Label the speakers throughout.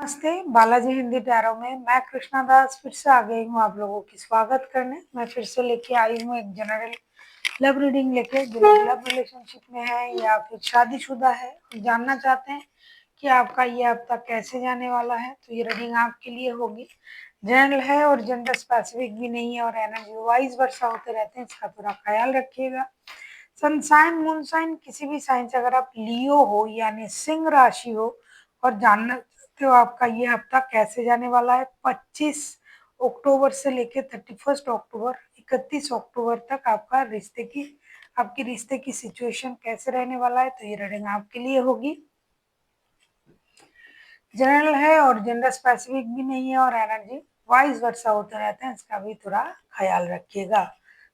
Speaker 1: नमस्ते, बालाजी हिंदी टैरो में मैं कृष्णा दास फिर से आ गई हूँ आप लोगों की स्वागत करने। मैं फिर से लेके आई हूँ एक जनरल लव रीडिंग लेके, जो लव रिलेशनशिप में है या फिर शादीशुदा है, जानना चाहते हैं कि आपका ये हफ्ता कैसे जाने वाला है। तो ये रीडिंग आपके लिए होगी, जनरल है और जेंडर स्पेसिफिक भी नहीं है और एनर्जी वाइज वर्षा होते रहते हैं, इसका थोड़ा ख्याल रखिएगा। सनसाइन मून साइन किसी भी साइन से अगर आप लियो हो यानी सिंह राशि हो और जानना चाहते हो आपका ये हफ्ता कैसे जाने वाला है 25 अक्टूबर से लेकर 31 अक्टूबर 31 अक्टूबर तक आपकी रिश्ते की सिचुएशन कैसे रहने वाला है, तो ये रीडिंग आपके लिए होगी। जनरल है और जेंडर स्पेसिफिक भी नहीं है और एनर्जी वाइज वर्षा होते रहते हैं, इसका भी थोड़ा ख्याल रखिएगा।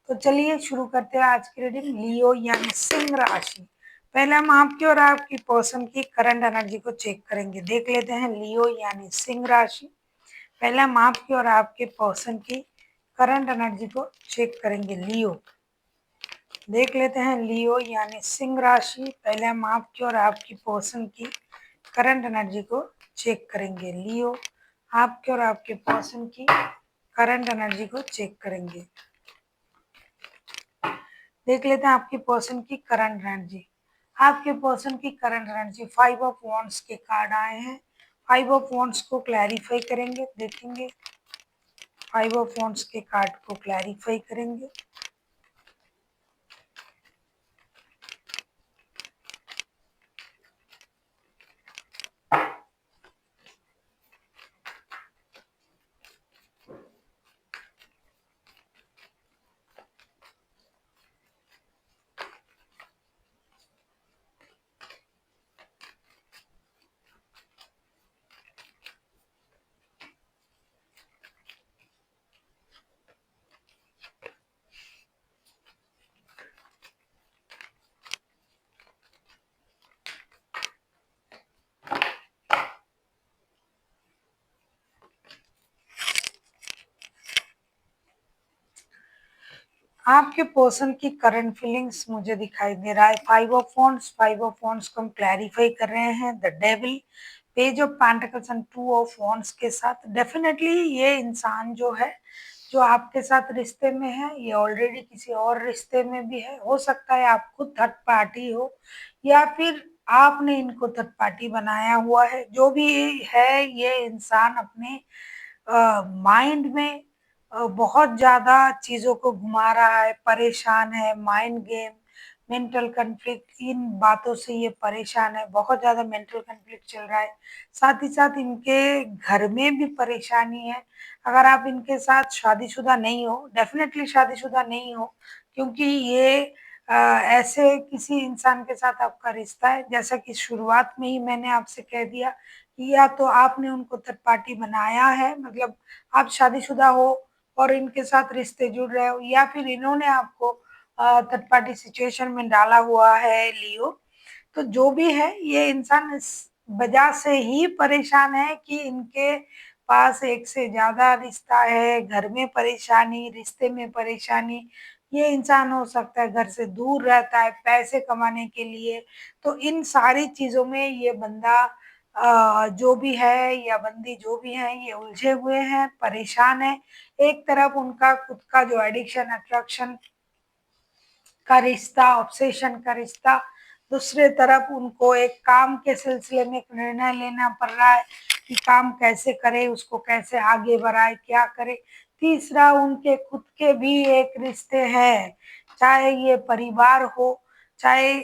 Speaker 1: तो चलिए शुरू करते हैं आज की रीडिंग। लियो यानी सिंह राशि। पहले हम आपकी और आपकी पर्सन की करंट एनर्जी को चेक करेंगे। देख लेते हैं लियो यानी सिंह राशि। पहले हम आपकी और आपके पर्सन की करंट एनर्जी को चेक करेंगे। लियो देख लेते हैं, लियो यानी सिंह राशि। पहले हम आपकी और आपकी पर्सन की करंट एनर्जी को चेक करेंगे। लियो आपके और आपके पर्सन की करंट एनर्जी को चेक करेंगे। देख लेते हैं आपकी पर्सन की करंट एनर्जी। आपके पर्सन की करंट एनर्जी 5 ऑफ वॉन्ड्स के कार्ड आए हैं। 5 ऑफ वॉन्ड्स को क्लैरिफाई करेंगे, देखेंगे 5 ऑफ वॉन्ड्स के कार्ड को क्लैरिफाई करेंगे। आपके पर्सन की करंट फीलिंग्स मुझे दिखाई दे रहा है 5 ऑफ वॉन्ड्स को हम क्लैरिफाई कर रहे हैं। The devil, page of pentacles and 2 of wands के साथ डेफिनेटली ये इंसान जो है, जो आपके साथ रिश्ते में है, ये ऑलरेडी किसी और रिश्ते में भी है। हो सकता है आप खुद थर्ड पार्टी हो या फिर आपने इनको थर्ड पार्टी बनाया हुआ है। जो भी है, ये इंसान अपने माइंड में बहुत ज़्यादा चीज़ों को घुमा रहा है, परेशान है, माइंड गेम, मेंटल कॉन्फ्लिक्ट, इन बातों से ये परेशान है, बहुत ज़्यादा मेंटल कॉन्फ्लिक्ट चल रहा है। साथ ही साथ इनके घर में भी परेशानी है। अगर आप इनके साथ शादीशुदा नहीं हो, डेफिनेटली शादीशुदा नहीं हो, क्योंकि ये ऐसे किसी इंसान के साथ आपका रिश्ता है, जैसा कि शुरुआत में ही मैंने आपसे कह दिया कि या तो आपने उनको थर्ड पार्टी बनाया है, मतलब आप शादीशुदा हो और इनके साथ रिश्ते जुड़ रहे हो, या फिर इन्होंने आपको थर्ड पार्टी सिचुएशन में डाला हुआ है लियो। तो जो भी है, ये इंसान इस वजह से ही परेशान है कि इनके पास एक से ज़्यादा रिश्ता है, घर में परेशानी, रिश्ते में परेशानी। ये इंसान हो सकता है घर से दूर रहता है पैसे कमाने के लिए। तो इन सारी चीज़ों में ये बंदा जो भी है या बंदी जो भी है, ये उलझे हुए हैं, परेशान है। एक तरफ उनका खुद का जो एडिक्शन, अट्रैक्शन का रिश्ता, ऑब्सेशन का रिश्ता, दूसरे तरफ उनको एक काम के सिलसिले में एक निर्णय लेना पड़ रहा है कि काम कैसे करे, उसको कैसे आगे बढ़ाए, क्या करे। तीसरा, उनके खुद के भी एक रिश्ते हैं, चाहे ये परिवार हो, चाहे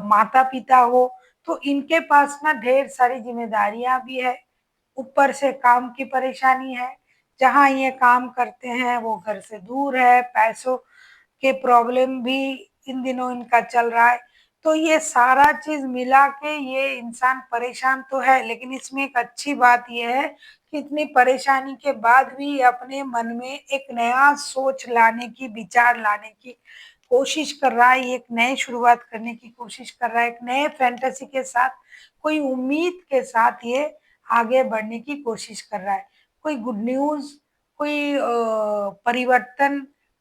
Speaker 1: माता पिता हो। तो इनके पास ना ढेर सारी जिम्मेदारियां भी है, ऊपर से काम की परेशानी है। जहाँ ये काम करते हैं वो घर से दूर है, पैसों के प्रॉब्लम भी इन दिनों इनका चल रहा है। तो ये सारा चीज मिला के ये इंसान परेशान तो है, लेकिन इसमें एक अच्छी बात ये है कि इतनी परेशानी के बाद भी अपने मन में एक नया सोच लाने की, विचार लाने की कोशिश कर रहा है, एक नए शुरुआत करने की कोशिश कर रहा है, एक नए फैंटेसी के साथ, कोई उम्मीद के साथ ये आगे बढ़ने की कोशिश कर रहा है। कोई गुड न्यूज, कोई परिवर्तन,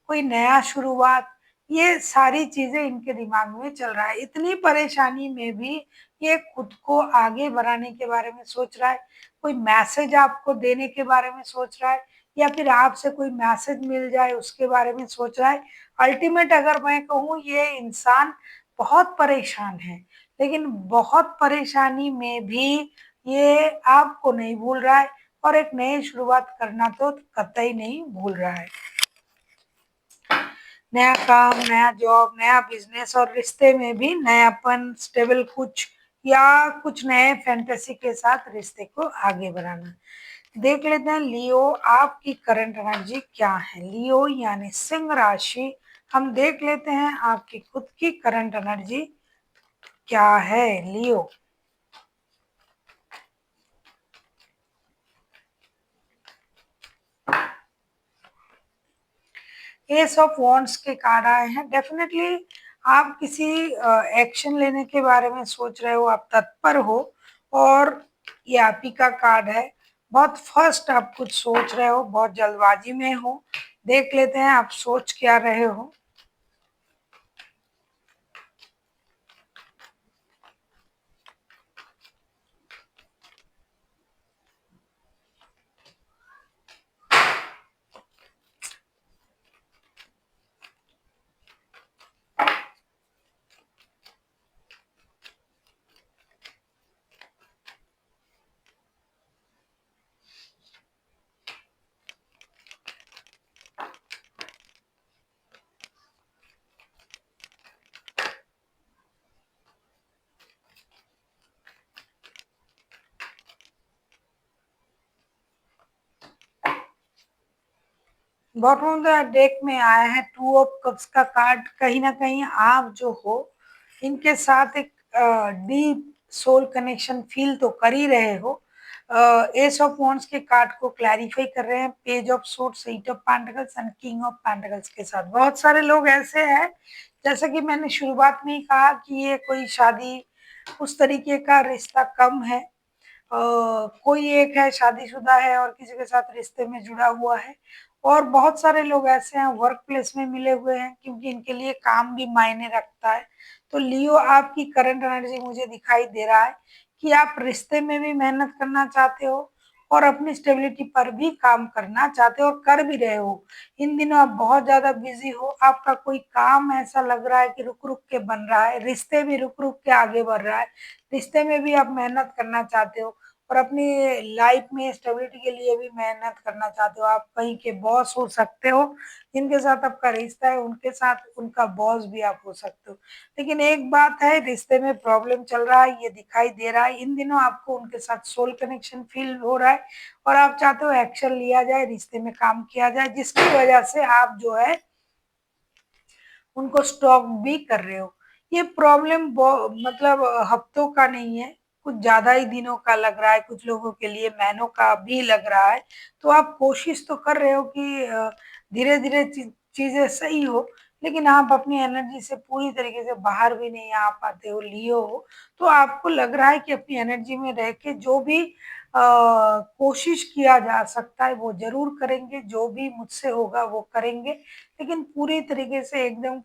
Speaker 1: कोई नया शुरुआत, ये सारी चीजें इनके दिमाग में चल रहा है। इतनी परेशानी में भी ये खुद को आगे बढ़ाने के बारे में सोच रहा है, कोई मैसेज आपको देने के बारे में सोच रहा है, या फिर आपसे कोई मैसेज मिल जाए उसके बारे में सोच रहा है। अल्टीमेट अगर मैं कहूँ, ये इंसान बहुत परेशान है, लेकिन बहुत परेशानी में भी ये आपको नहीं भूल रहा है, और एक नई शुरुआत करना तो कतई नहीं भूल रहा है। नया काम, नया जॉब, नया बिजनेस और रिश्ते में भी नयापन, स्टेबल कुछ, या कुछ नए फैंटेसी के साथ रिश्ते को आगे बढ़ाना। देख लेते हैं लियो, आपकी करंट एनर्जी क्या है। लियो यानी सिंह राशि, हम देख लेते हैं आपकी खुद की करंट एनर्जी क्या है लियो। एस ऑफ वॉन्ड्स के कार्ड आए हैं। डेफिनेटली आप किसी एक्शन लेने के बारे में सोच रहे हो, आप तत्पर हो, और ये आप ही का कार्ड है। बहुत फर्स्ट आप कुछ सोच रहे हो, बहुत जल्दबाजी में हो। देख लेते हैं आप सोच क्या रहे हो। बॉटम ऑफ द डेक में आया है टू ऑफ कप्स का कार्ड। कहीं ना कहीं आप जो हो, इनके साथ एक डीप सोल कनेक्शन फील तो कर ही रहे हो। एस ऑफ वॉन्ड्स के कार्ड को क्लैरिफाई कर रहे हैं page of swords, eight of pentacles and king of pentacles के साथ। बहुत सारे लोग ऐसे हैं, जैसा कि मैंने शुरुआत में ही कहा, कि ये कोई शादी उस तरीके का रिश्ता कम है। कोई एक है शादीशुदा है और किसी के साथ रिश्ते में जुड़ा हुआ है, और बहुत सारे लोग ऐसे हैं वर्क प्लेस में मिले हुए हैं, क्योंकि इनके लिए काम भी मायने रखता है। तो लियो, आपकी करंट एनर्जी मुझे दिखाई दे रहा है कि आप रिश्ते में भी मेहनत करना चाहते हो, और अपनी स्टेबिलिटी पर भी काम करना चाहते हो, और कर भी रहे हो। इन दिनों आप बहुत ज्यादा बिजी हो, आपका कोई काम ऐसा लग रहा है कि रुक रुक के बन रहा है, रिश्ते भी रुक रुक के आगे बढ़ रहा है, रिश्ते में भी आप मेहनत करना चाहते हो, और अपनी लाइफ में स्टेबिलिटी के लिए भी मेहनत करना चाहते हो। आप कहीं के बॉस हो सकते हो, जिनके साथ आपका रिश्ता है उनके साथ उनका बॉस भी आप हो सकते हो। लेकिन एक बात है, रिश्ते में प्रॉब्लम चल रहा है, ये दिखाई दे रहा है। इन दिनों आपको उनके साथ सोल कनेक्शन फील हो रहा है, और आप चाहते हो एक्शन लिया जाए, रिश्ते में काम किया जाए, जिसकी वजह से आप जो है उनको स्टॉक भी कर रहे हो। ये प्रॉब्लम मतलब हफ्तों का नहीं है, कुछ ज्यादा ही दिनों का लग रहा है, कुछ लोगों के लिए महीनों का भी लग रहा है। तो आप कोशिश तो कर रहे हो कि धीरे धीरे चीजें सही हो, लेकिन आप अपनी एनर्जी से पूरी तरीके से बाहर भी नहीं आ पाते हो लियो हो। तो आपको लग रहा है कि अपनी एनर्जी में रह के जो भी कोशिश किया जा सकता है वो जरूर करेंगे, जो भी मुझसे होगा वो करेंगे, लेकिन पूरी तरीके से एकदम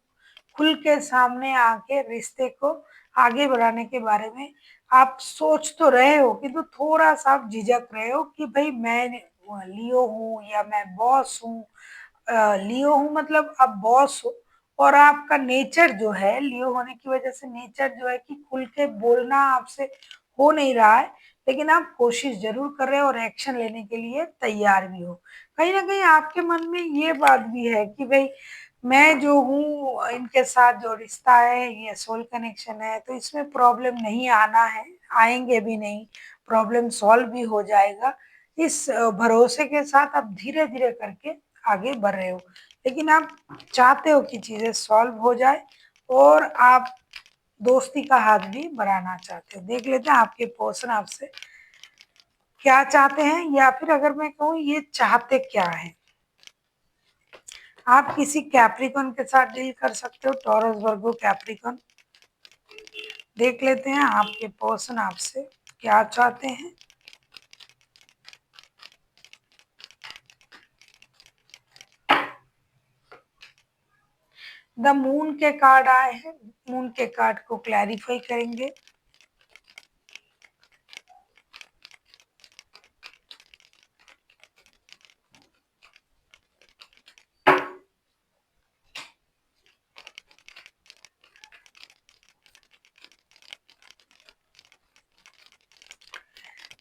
Speaker 1: खुल के सामने आके रिश्ते को आगे बढ़ाने के बारे में आप सोच तो रहे हो, किंतु थोड़ा सा आप झिझक रहे हो कि भाई मैं लियो हूँ या मैं बॉस हूँ। लियो हूँ मतलब आप बॉस हो, और आपका नेचर जो है लियो होने की वजह से नेचर जो है कि खुल के बोलना आपसे हो नहीं रहा है, लेकिन आप कोशिश जरूर कर रहे हो और एक्शन लेने के लिए तैयार भी हो। कहीं ना कहीं आपके मन में ये बात भी है कि भाई मैं जो हूँ, इनके साथ जो रिश्ता है ये सोल कनेक्शन है, तो इसमें प्रॉब्लम नहीं आना है, आएंगे भी नहीं, प्रॉब्लम सॉल्व भी हो जाएगा। इस भरोसे के साथ आप धीरे धीरे करके आगे बढ़ रहे हो, लेकिन आप चाहते हो कि चीजें सॉल्व हो जाए, और आप दोस्ती का हाथ भी बढ़ाना चाहते हो। देख लेते हैं आपके पर्सन आपसे क्या चाहते हैं, या फिर अगर मैं कहूँ ये चाहते क्या है। आप किसी कैप्रिकॉन के साथ डील कर सकते हो, टॉरस, वर्गो, कैप्रिकॉन। देख लेते हैं आपके पर्सन आपसे क्या चाहते हैं। द मून के कार्ड आए हैं, मून के कार्ड को क्लैरिफाई करेंगे।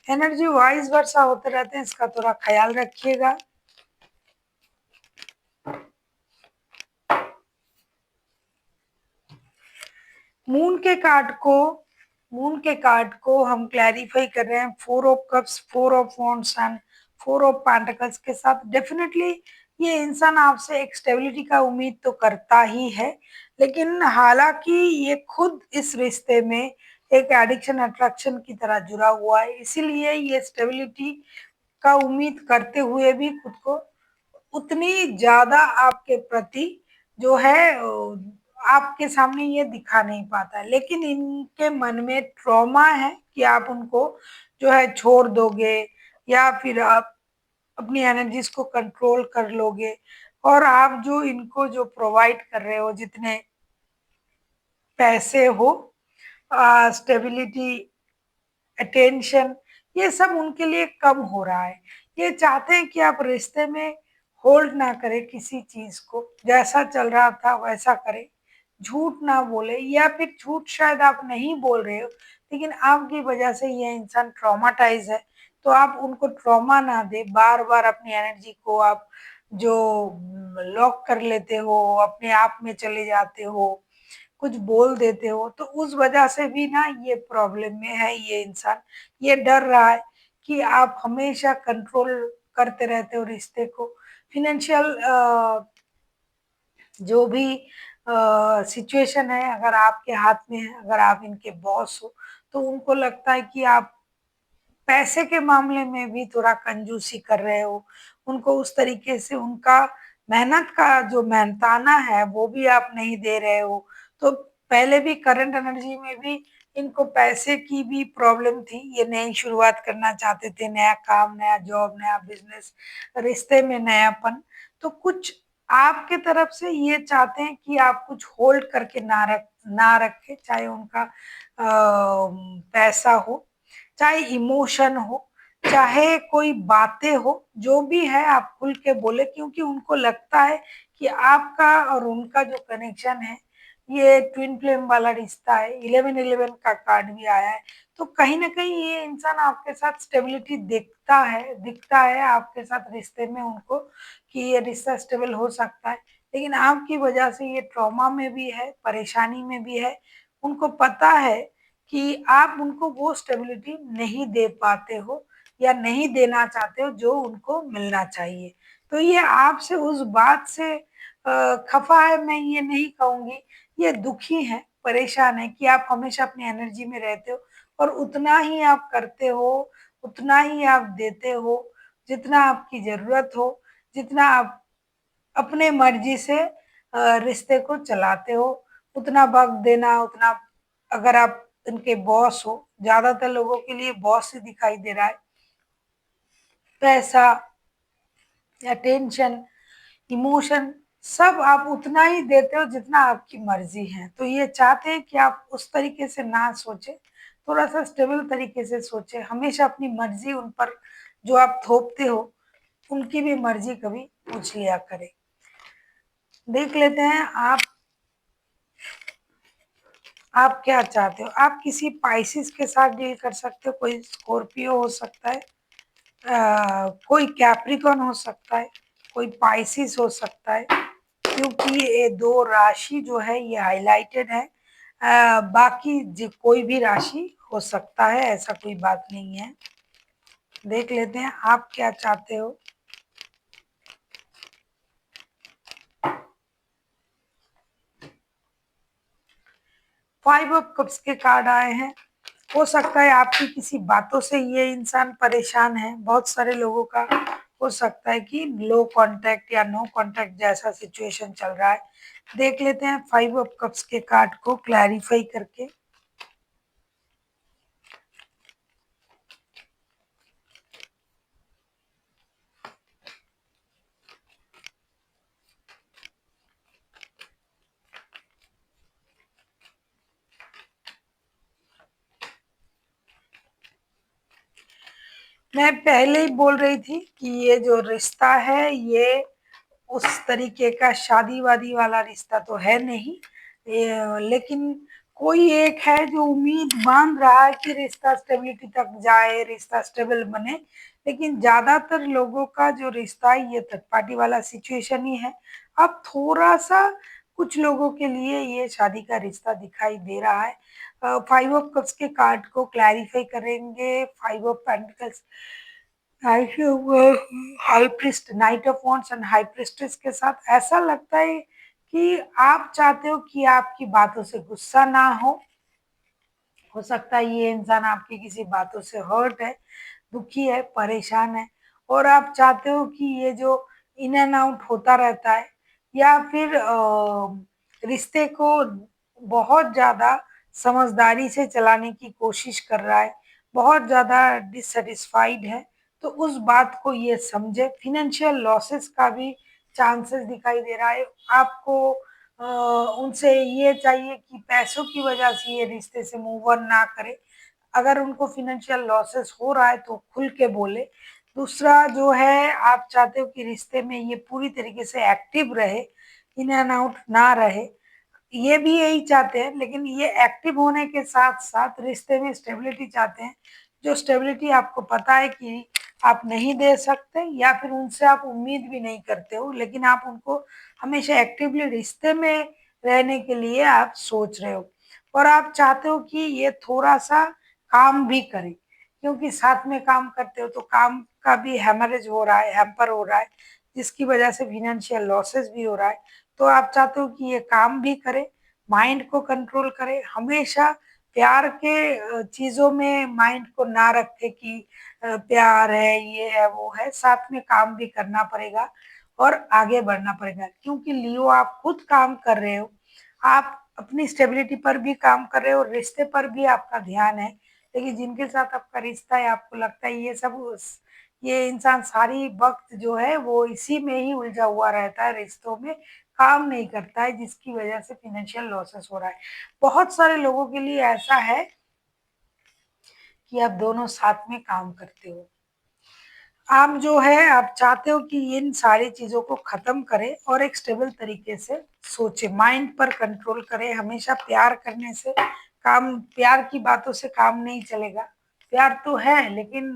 Speaker 1: एनर्जी वाइज वर्षा होते रहते हैं, इसका थोड़ा ख्याल रखिएगा। मून के कार्ड को हम क्लैरिफाई कर रहे हैं 4 of cups, 4 of wands and 4 of pentacles के साथ। डेफिनेटली ये इंसान आपसे एक स्टेबिलिटी का उम्मीद तो करता ही है, लेकिन हालांकि ये खुद इस रिश्ते में एक एडिक्शन अट्रैक्शन की तरह जुड़ा हुआ है, इसीलिए ये स्टेबिलिटी का उम्मीद करते हुए भी खुद को उतनी ज्यादा आपके प्रति जो है आपके सामने ये दिखा नहीं पाता। लेकिन इनके मन में ट्रॉमा है कि आप उनको जो है छोड़ दोगे, या फिर आप अपनी एनर्जीज को कंट्रोल कर लोगे, और आप जो इनको जो प्रोवाइड कर रहे हो, जितने पैसे हो, स्टेबिलिटी, अटेंशन, ये सब उनके लिए कम हो रहा है। ये चाहते हैं कि आप रिश्ते में होल्ड ना करें किसी चीज को, जैसा चल रहा था वैसा करें, झूठ ना बोले, या फिर झूठ शायद आप नहीं बोल रहे हो, लेकिन आपकी वजह से ये इंसान ट्रॉमाटाइज है। तो आप उनको ट्रॉमा ना दे, बार बार अपनी एनर्जी को आप जो लॉक कर लेते हो, अपने आप में चले जाते हो, कुछ बोल देते हो, तो उस वजह से भी ना ये प्रॉब्लम में है ये इंसान। ये डर रहा है कि आप हमेशा कंट्रोल करते रहते हो रिश्ते को। फिनेंशियल जो भी सिचुएशन है, अगर आपके हाथ में है, अगर आप इनके बॉस हो, तो उनको लगता है कि आप पैसे के मामले में भी थोड़ा कंजूसी कर रहे हो, उनको उस तरीके से उनका मेहनत का जो मेहनताना है वो भी आप नहीं दे रहे हो। तो पहले भी करंट एनर्जी में भी इनको पैसे की भी प्रॉब्लम थी, ये नई शुरुआत करना चाहते थे, नया काम, नया जॉब, नया बिजनेस, रिश्ते में नयापन। तो कुछ आपके तरफ से ये चाहते हैं कि आप कुछ होल्ड करके ना रखे, चाहे उनका पैसा हो, चाहे इमोशन हो, चाहे कोई बातें हो, जो भी है आप खुल के बोले, क्योंकि उनको लगता है कि आपका और उनका जो कनेक्शन है ये ट्विन फ्लेम वाला रिश्ता है। 1111 का कार्ड भी आया है, तो कहीं ना कहीं ये इंसान आपके साथ स्टेबिलिटी दिखता है आपके साथ रिश्ते में उनको, कि ये रिश्ता स्टेबल हो सकता है। लेकिन आपकी वजह से ये ट्रॉमा में भी है, परेशानी में भी है। उनको पता है कि आप उनको वो स्टेबिलिटी नहीं दे पाते हो, या नहीं देना चाहते हो जो उनको मिलना चाहिए। तो ये आपसे उस बात से खफा है, मैं ये नहीं कहूंगी, ये दुखी है, परेशान है कि आप हमेशा अपनी एनर्जी में रहते हो, और उतना ही आप करते हो, उतना ही आप देते हो जितना आपकी जरूरत हो, जितना आप अपने मर्जी से रिश्ते को चलाते हो, उतना वक्त देना, उतना। अगर आप इनके बॉस हो, ज्यादातर लोगों के लिए बॉस ही दिखाई दे रहा है, पैसा, अटेंशन, इमोशन, सब आप उतना ही देते हो जितना आपकी मर्जी है। तो ये चाहते हैं कि आप उस तरीके से ना सोचे, थोड़ा सा स्टेबल तरीके से सोचे, हमेशा अपनी मर्जी उन पर जो आप थोपते हो, उनकी भी मर्जी कभी पूछ लिया करें। देख लेते हैं आप क्या चाहते हो। आप किसी पाइसिस के साथ डील कर सकते हो, कोई स्कॉर्पियो हो सकता है, कोई कैप्रिकॉन हो सकता है, कोई पाइसिस हो सकता है, क्योंकि ये दो राशि जो है ये हाईलाइटेड है। बाकी कोई भी राशि हो सकता है, ऐसा कोई बात नहीं है। देख लेते हैं आप क्या चाहते हो। 5 ऑफ कप्स के कार्ड आए हैं। हो सकता है आपकी किसी बातों से ये इंसान परेशान है। बहुत सारे लोगों का हो सकता है कि लो कांटेक्ट या नो कांटेक्ट जैसा सिचुएशन चल रहा है। देख लेते हैं 5 ऑफ कप्स के कार्ड को क्लैरिफाई करके। मैं पहले ही बोल रही थी कि ये जो रिश्ता है ये उस तरीके का शादी-वादी वाला रिश्ता तो है नहीं। लेकिन कोई एक है जो उम्मीद बाँध रहा है कि रिश्ता स्टेबिलिटी तक जाए, रिश्ता स्टेबल बने। लेकिन ज़्यादातर लोगों का जो रिश्ता है ये थर्ड पार्टी वाला सिचुएशन ही है। अब थोड़ा-सा कुछ लोगों के लिए ये शादी का रिश्ता दिखाई दे रहा है। 5 ऑफ कप्स के कार्ड को क्लैरिफ़ाई करेंगे, 5 of pentacles, high priest, night of wands and high priestess के साथ ऐसा लगता है कि आप चाहते हो कि आपकी बातों से गुस्सा ना हो सकता है ये इंसान आपकी किसी बातों से हर्ट है, दुखी है, परेशान है और आप चाहते हो कि ये जो इन एंड आउट होता रहता है या फिर रिश्ते को बहुत ज़्यादा समझदारी से चलाने की कोशिश कर रहा है, बहुत ज़्यादा डिससैटिस्फाइड है, तो उस बात को ये समझे। फ़ाइनेंशियल लॉसेस का भी चांसेस दिखाई दे रहा है। आपको उनसे ये चाहिए कि पैसों की वजह से ये रिश्ते से मूव ऑन ना करें। अगर उनको फ़ाइनेंशियल लॉसेस हो रहा है तो खुल के बोले। दूसरा जो है आप चाहते हो कि रिश्ते में ये पूरी तरीके से एक्टिव रहे, इन एंड आउट ना रहे। ये भी यही चाहते हैं लेकिन ये एक्टिव होने के साथ-साथ रिश्ते में स्टेबिलिटी चाहते हैं, जो स्टेबिलिटी आपको पता है कि आप नहीं दे सकते या फिर उनसे आप उम्मीद भी नहीं करते हो, लेकिन आप उनको हमेशा एक्टिवली रिश्ते में रहने के लिए आप सोच रहे हो और आप चाहते हो कि ये थोड़ा-सा काम भी करें, क्योंकि साथ में काम करते हो तो काम का भी हैमरेज हो रहा है, हैम्पर हो रहा है, जिसकी वजह से फाइनेंशियल लॉसेस भी हो रहा है। तो आप चाहते हो कि ये काम भी करे, माइंड को कंट्रोल करे, हमेशा प्यार के चीज़ों में माइंड को ना रखे कि प्यार है, ये है, वो है, साथ में काम भी करना पड़ेगा और आगे बढ़ना पड़ेगा। क्योंकि लियो आप खुद काम कर रहे हो, आप अपनी स्टेबिलिटी पर भी काम कर रहे हो, रिश्ते पर भी आपका ध्यान है, लेकिन जिनके साथ आपका रिश्ता है आपको लगता है ये इंसान सारी वक़्त जो है वो इसी में ही उलझा हुआ रहता है रिश्तों में, काम नहीं करता है जिसकी वजह से फाइनेंशियल लॉसेस हो रहा है। बहुत सारे लोगों के लिए ऐसा है कि आप दोनों साथ में काम करते हो। आप जो है आप चाहते हो कि इन सारी चीज़ों को ख़त्म करें और एक स्टेबल तरीके से सोचें, माइंड पर कंट्रोल करें, हमेशा प्यार करने से प्यार की बातों से काम नहीं चलेगा। प्यार तो है लेकिन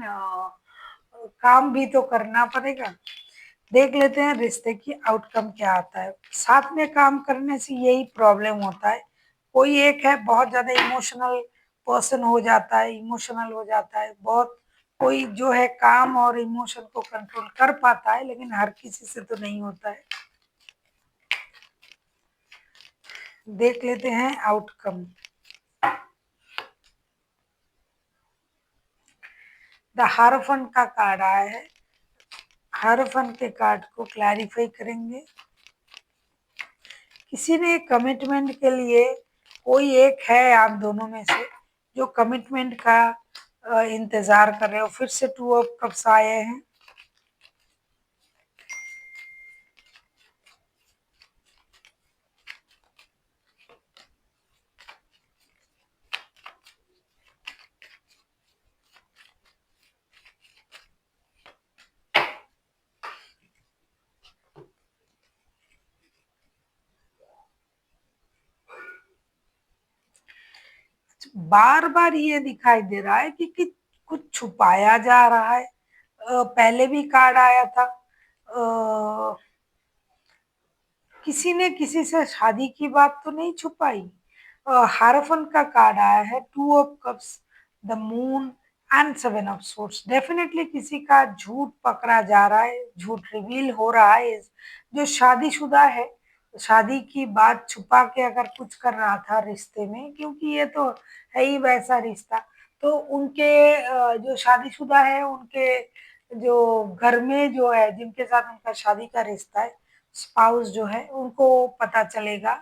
Speaker 1: काम भी तो करना पड़ेगा। देख लेते हैं रिश्ते की आउटकम क्या आता है। साथ में काम करने से यही प्रॉब्लम होता है। कोई एक है बहुत ज़्यादा इमोशनल पर्सन हो जाता है, इमोशनल हो जाता है। बहुत कोई जो है काम और इमोशन को कंट्रोल कर पाता है लेकिन हर किसी से तो नहीं होता है। देख लेते हैं आउटकम। द हायरोफेंट का कार्ड आया है। हायरोफेंट के कार्ड को क्लैरिफाई करेंगे। किसी ने कमिटमेंट के लिए कोई एक है आप दोनों में से जो कमिटमेंट का इंतज़ार कर रहे हो। फिर से 2 ऑफ कप्स आए हैं। बार-बार ये दिखाई दे रहा है कि कुछ छुपाया जा रहा है। पहले भी कार्ड आया था। किसी ने किसी से शादी की बात तो नहीं छुपाई। हायरोफेंट का कार्ड आया है, 2 of cups, the moon and 7 of swords. Definitely किसी का झूठ पकड़ा जा रहा है, झूठ रिवील हो रहा है। जो शादीशुदा है, शादी की बात छुपा के अगर कुछ कर रहा था रिश्ते में, क्योंकि ये तो है ही वैसा रिश्ता, तो उनके जो शादीशुदा है उनके जो घर में जो है जिनके साथ उनका शादी का रिश्ता है, स्पाउस जो है उनको पता चलेगा,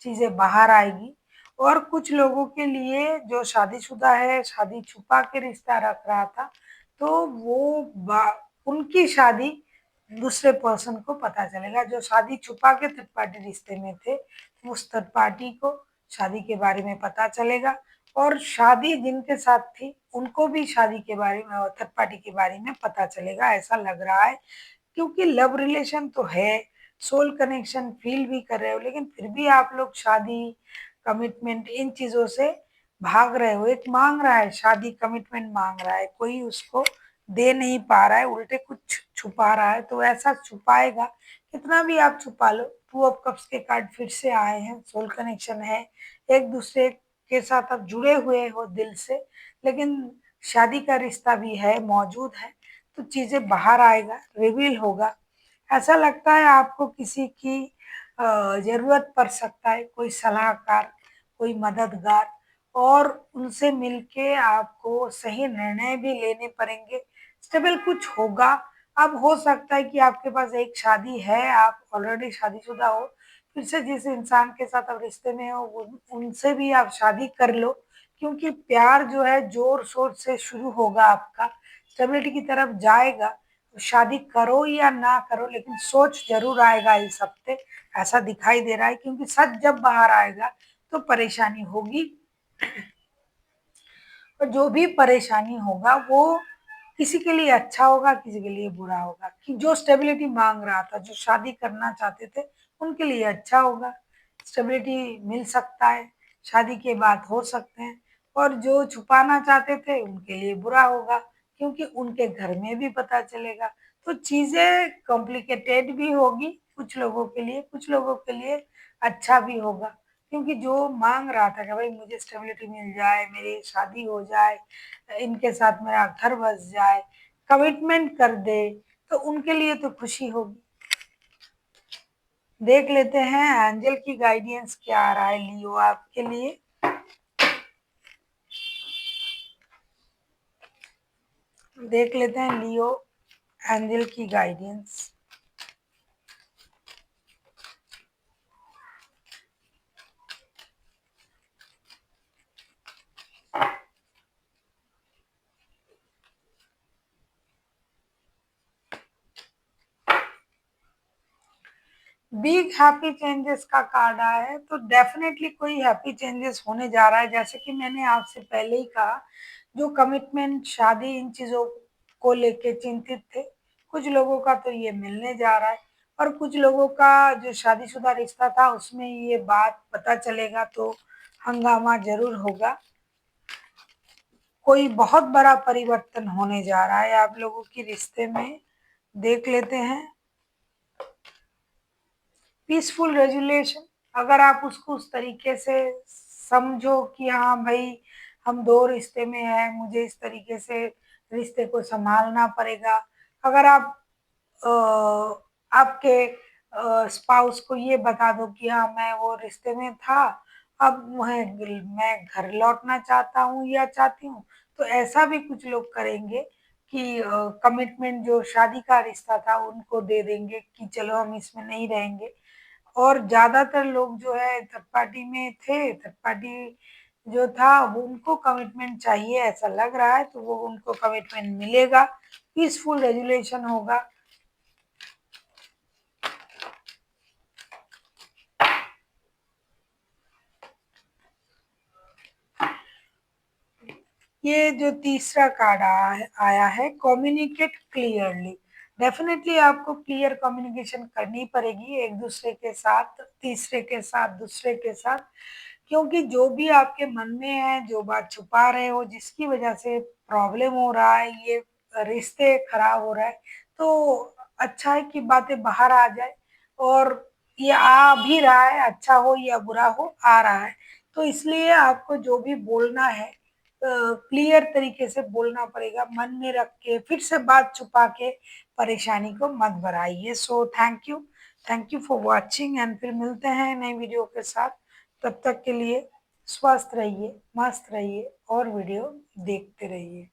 Speaker 1: चीज़ें बाहर आएगी। और कुछ लोगों के लिए जो शादीशुदा है, शादी छुपा के रिश्ता रख रहा था, तो वो बा उनकी शादी दूसरे पर्सन को पता चलेगा। जो शादी छुपा के थर्ड पार्टी रिश्ते में थे, उस थर्ड पार्टी को शादी के बारे में पता चलेगा और शादी जिनके साथ थी उनको भी शादी के बारे में और थर्ड पार्टी के बारे में पता चलेगा, ऐसा लग रहा है। क्योंकि लव रिलेशन तो है, सोल कनेक्शन फील भी कर रहे हो, लेकिन फिर भी आप लोग शादी, कमिटमेंट इन चीजों से भाग रहे हो। एक मांग रहा है शादी, कमिटमेंट मांग रहा है, कोई उसको दे नहीं पा रहा है, उल्टे कुछ छुपा रहा है, तो ऐसा छुपाएगा। कितना भी आप छुपा लो, टू ऑफ कप्स के कार्ड फिर से आए हैं, सोल कनेक्शन है, एक दूसरे के साथ आप जुड़े हुए हो दिल से, लेकिन शादी का रिश्ता भी है, मौजूद है, तो चीजें बाहर आएगा, रिवील होगा। ऐसा लगता है आपको किसी की जरूरत पड़ सकता है, कोई सलाहकार, कोई मददगार, और उनसे मिलके आपको सही निर्णय भी लेने पड़ेंगे। स्टेबल कुछ होगा। अब हो सकता है कि आपके पास एक शादी है, आप ऑलरेडी शादीशुदा हो, फिर से जिस इंसान के साथ आप रिश्ते में हो उनसे भी आप शादी कर लो, क्योंकि प्यार जो है जोर शोर से शुरू होगा आपका, स्टेबिलिटी की तरफ जाएगा। शादी करो या ना करो, लेकिन सोच जरूर आएगा इस हफ्ते, ऐसा दिखाई दे रहा है, क्योंकि सच जब बाहर आएगा तो परेशानी होगी। और जो भी परेशानी होगा वो किसी के लिए अच्छा होगा, किसी के लिए बुरा होगा। कि जो स्टेबिलिटी मांग रहा था, जो शादी करना चाहते थे, उनके लिए अच्छा होगा, स्टेबिलिटी मिल सकता है, शादी के बाद हो सकते हैं। और जो छुपाना चाहते थे उनके लिए बुरा होगा, क्योंकि उनके घर में भी पता चलेगा। तो चीजें कॉम्प्लिकेटेड भी होगी कुछ लोगों के लिए, कुछ लोगों के लिए अच्छा भी होगा। क्योंकि जो मांग रहा था कि भाई मुझे स्टेबिलिटी मिल जाए, मेरी शादी हो जाए, इनके साथ मेरा घर बस जाए, कमिटमेंट कर दे, तो उनके लिए तो खुशी होगी। देख लेते हैं एंजल की गाइडेंस क्या आ रहा है लियो आपके लिए। देख लेते हैं लियो, एंजल की गाइडेंस। बिग हैप्पी चेंजेस का कार्ड आया है, तो डेफिनेटली कोई हैप्पी चेंजेस होने जा रहा है। जैसे कि मैंने आपसे पहले ही कहा, जो कमिटमेंट, शादी, इन चीजों को लेके चिंतित थे, कुछ लोगों का तो ये मिलने जा रहा है, और कुछ लोगों का जो शादीशुदा रिश्ता था उसमें ये बात पता चलेगा, तो हंगामा जरूर होगा। कोई बहुत बड़ा परिवर्तन होने जा रहा है आप लोगों के रिश्ते में। देख लेते हैं पीसफुल रेजुलेशन। अगर आप उसको उस तरीके से समझो कि हाँ भाई, हम दो रिश्ते में हैं, मुझे इस तरीके से रिश्ते को संभालना पड़ेगा। अगर आप आपके स्पाउस को ये बता दो कि हाँ मैं वो रिश्ते में था, अब मैं घर लौटना चाहता हूँ या चाहती हूँ, तो ऐसा भी कुछ लोग करेंगे कि कमिटमेंट, जो शादी का रिश्ता था उनको दे देंगे कि चलो हम इसमें नहीं रहेंगे। और ज्यादातर लोग जो है थर्ड पार्टी में थे, थर्ड पार्टी जो था वो उनको कमिटमेंट चाहिए ऐसा लग रहा है, तो वो उनको कमिटमेंट मिलेगा, पीसफुल रेजुलेशन होगा। ये जो तीसरा कार्ड आया है, कम्युनिकेट क्लियरली। डेफिनेटली आपको क्लियर कम्युनिकेशन करनी पड़ेगी एक दूसरे के साथ, तीसरे के साथ, दूसरे के साथ, क्योंकि जो भी आपके मन में है, जो बात छुपा रहे हो, जिसकी वजह से प्रॉब्लम हो रहा है, ये रिश्ते खराब हो रहा है, तो अच्छा है कि बातें बाहर आ जाए। और ये आ भी रहा है, अच्छा हो या बुरा हो, आ रहा है। तो इसलिए आपको जो भी बोलना है क्लियर तरीके से बोलना पड़ेगा, मन में रख के फिर से बात छुपा के परेशानी को मत बढ़ाइए। So thank you for watching, and फिर मिलते हैं नई वीडियो के साथ। तब तक के लिए स्वस्थ रहिए, मस्त रहिए और वीडियो देखते रहिए।